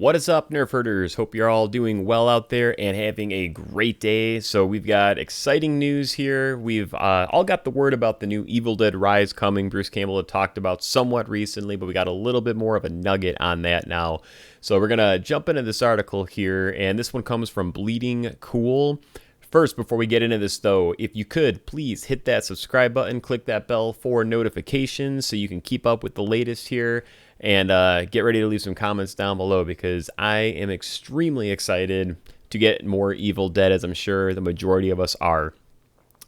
What is up, Nerf Herders? Hope you're all doing well out there and having a great day. So we've got exciting news here. We've all got the word about the new Evil Dead Rise coming. Bruce Campbell had talked about somewhat recently, but we got a little bit more of a nugget on that now. So we're going to jump into this article here, and this one comes from Bleeding Cool. First, before we get into this, though, if you could, please hit that subscribe button, click that bell for notifications so you can keep up with the latest here, and get ready to leave some comments down below because I am extremely excited to get more Evil Dead, as I'm sure the majority of us are.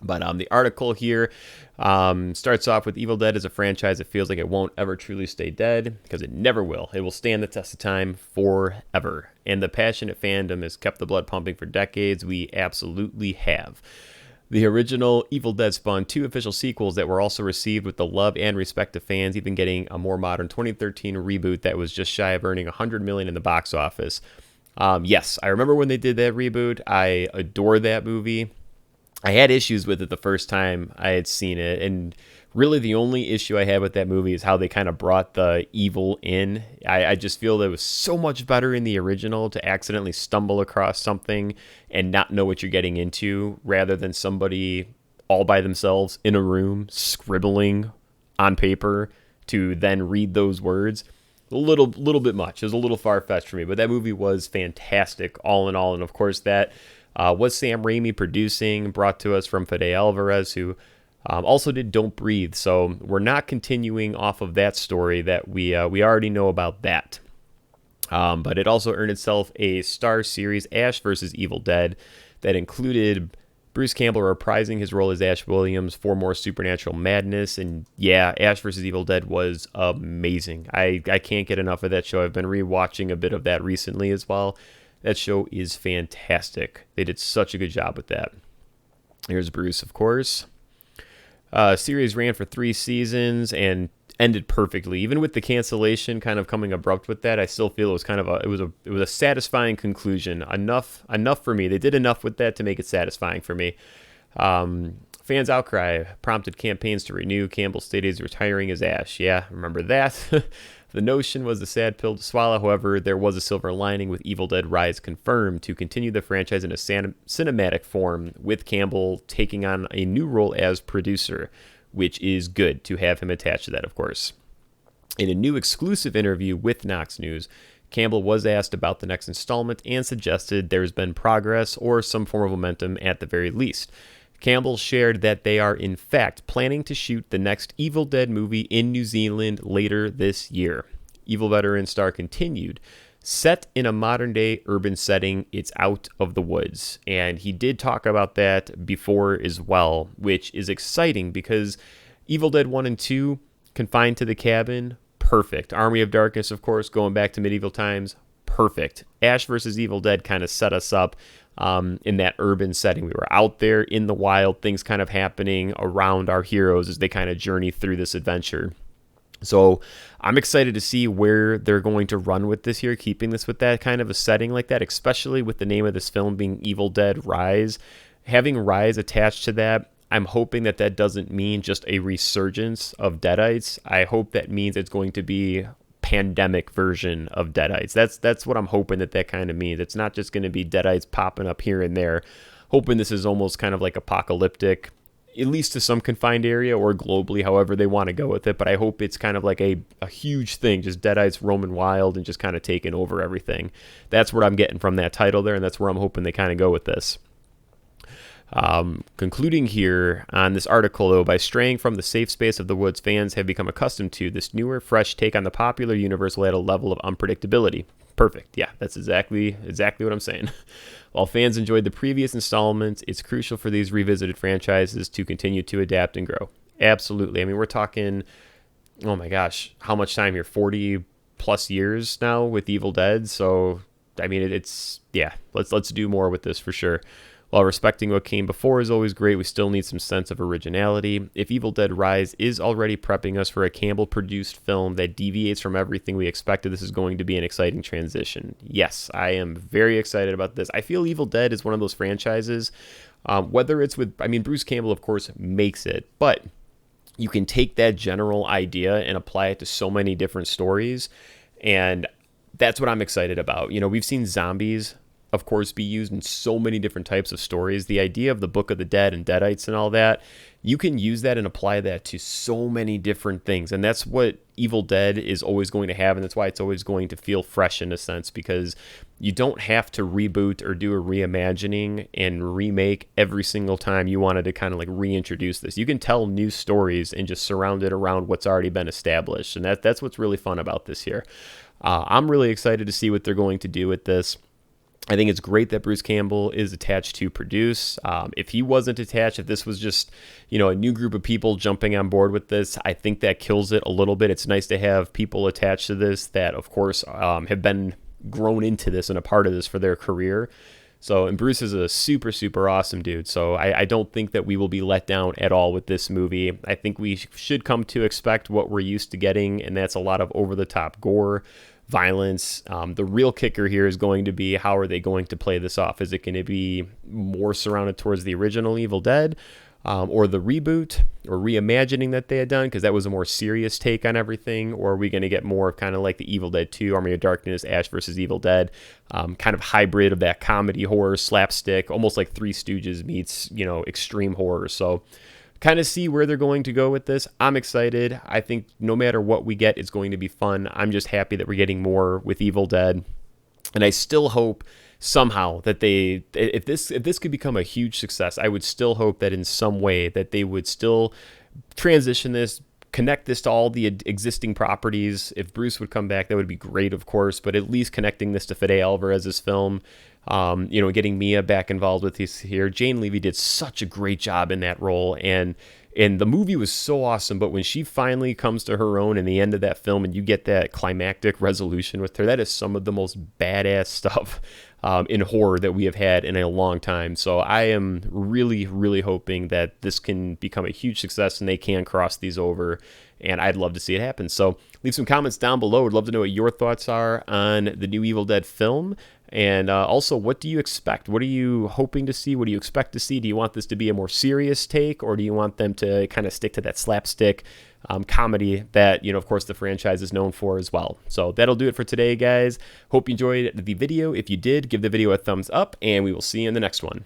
But the article here starts off with Evil Dead is a franchise that feels like it won't ever truly stay dead because it never will. It will stand the test of time forever. And the passionate fandom has kept the blood pumping for decades. We absolutely have. The original Evil Dead spawned 2 official sequels that were also received with the love and respect of fans, even getting a more modern 2013 reboot that was just shy of earning $100 million in the box office. Yes, I remember when they did that reboot. I adore that movie. I had issues with it the first time I had seen it, and really the only issue I had with that movie is how they kind of brought the evil in. I just feel that it was so much better in the original to accidentally stumble across something and not know what you're getting into, rather than somebody all by themselves in a room scribbling on paper to then read those words. A little bit much. It was a little far-fetched for me, but that movie was fantastic all in all, and of course that was Sam Raimi producing, brought to us from Fede Alvarez, who also did Don't Breathe. So we're not continuing off of that story that we already know about that. But it also earned itself a Star Series, Ash vs. Evil Dead, that included Bruce Campbell reprising his role as Ash Williams for more supernatural madness. And yeah, Ash vs. Evil Dead was amazing. I can't get enough of that show. I've been rewatching a bit of that recently as well. That show is fantastic. They did such a good job with that. Here's Bruce, of course. Series ran for 3 seasons and ended perfectly. Even with the cancellation kind of coming abrupt with that, I still feel it was kind of a satisfying conclusion. Enough for me. They did enough with that to make it satisfying for me. Fans' outcry prompted campaigns to renew. Campbell stated he's retiring as Ash. Yeah, remember that. The notion was a sad pill to swallow. However, there was a silver lining with Evil Dead Rise confirmed to continue the franchise in a cinematic form, with Campbell taking on a new role as producer, which is good to have him attached to that, of course. In a new exclusive interview with Knox News, Campbell was asked about the next installment and suggested there's been progress or some form of momentum at the very least. Campbell shared that they are in fact planning to shoot the next Evil Dead movie in New Zealand later this year. Evil veteran star continued, set in a modern-day urban setting, it's out of the woods. And he did talk about that before as well, which is exciting because Evil Dead 1 and 2, confined to the cabin, perfect. Army of Darkness, of course, going back to medieval times, perfect. Ash vs. Evil Dead kind of set us up in that urban setting. We were out there in the wild, things kind of happening around our heroes as they kind of journey through this adventure. So I'm excited to see where they're going to run with this here, keeping this with that kind of a setting like that, especially with the name of this film being Evil Dead Rise. Having Rise attached to that, I'm hoping that that doesn't mean just a resurgence of Deadites. I hope that means it's going to be pandemic version of Deadites. That's what I'm hoping that kind of means. It's not just going to be Deadites popping up here and there. Hoping this is almost kind of like apocalyptic, at least to some confined area or globally, however they want to go with it. But I hope it's kind of like a huge thing, just Deadites roaming wild and just kind of taking over everything. That's what I'm getting from that title there, and that's where I'm hoping they kind of go with this. Concluding here on this article, though, by straying from the safe space of the woods, fans have become accustomed to this newer, fresh take on the popular universe will add a level of unpredictability. Perfect. Yeah, that's exactly what I'm saying. While fans enjoyed the previous installments, it's crucial for these revisited franchises to continue to adapt and grow. Absolutely. I mean, we're talking, oh my gosh, how much time here? 40 plus years now with Evil Dead. So, I mean, let's do more with this for sure. While respecting what came before is always great, we still need some sense of originality. If Evil Dead Rise is already prepping us for a Campbell-produced film that deviates from everything we expected, this is going to be an exciting transition. Yes, I am very excited about this. I feel Evil Dead is one of those franchises, whether it's with, I mean, Bruce Campbell, of course, makes it, but you can take that general idea and apply it to so many different stories, and that's what I'm excited about. You know, we've seen zombies, of course, be used in so many different types of stories. The idea of the Book of the Dead and Deadites and all that, you can use that and apply that to so many different things. And that's what Evil Dead is always going to have. And that's why it's always going to feel fresh in a sense, because you don't have to reboot or do a reimagining and remake every single time you wanted to kind of like reintroduce this. You can tell new stories and just surround it around what's already been established. And that's what's really fun about this here. I'm really excited to see what they're going to do with this. I think it's great that Bruce Campbell is attached to produce. If he wasn't attached, if this was just, you know, a new group of people jumping on board with this, I think that kills it a little bit. It's nice to have people attached to this that, of course, have been grown into this and a part of this for their career. So, and Bruce is a super, super awesome dude. So I don't think that we will be let down at all with this movie. I think we should come to expect what we're used to getting, and that's a lot of over-the-top gore, violence. The real kicker here is going to be, how are they going to play this off? Is it going to be more surrounded towards the original Evil Dead, or the reboot or reimagining that they had done, because that was a more serious take on everything? Or are we going to get more of kind of like the Evil Dead 2, Army of Darkness, Ash versus Evil Dead, kind of hybrid of that comedy horror slapstick, almost like Three Stooges meets, you know, extreme horror. So kind of see where they're going to go with this. I'm excited. I think no matter what we get, it's going to be fun. I'm just happy that we're getting more with Evil Dead. And I still hope somehow that if this could become a huge success, I would still hope that in some way that they would still transition this, connect this to all the existing properties. If Bruce would come back, that would be great, of course, but at least connecting this to Fede Alvarez's film, you know, getting Mia back involved with this here. Jane Levy did such a great job in that role, and the movie was so awesome. But when she finally comes to her own in the end of that film, and you get that climactic resolution with her, that is some of the most badass stuff in horror that we have had in a long time. So I am really, really hoping that this can become a huge success and they can cross these over, and I'd love to see it happen. So leave some comments down below. I'd love to know what your thoughts are on the new Evil Dead film. And also, what do you expect? What are you hoping to see? What do you expect to see? Do you want this to be a more serious take, or do you want them to kind of stick to that slapstick comedy that, you know, of course, the franchise is known for as well? So that'll do it for today, guys. Hope you enjoyed the video. If you did, give the video a thumbs up, and we will see you in the next one.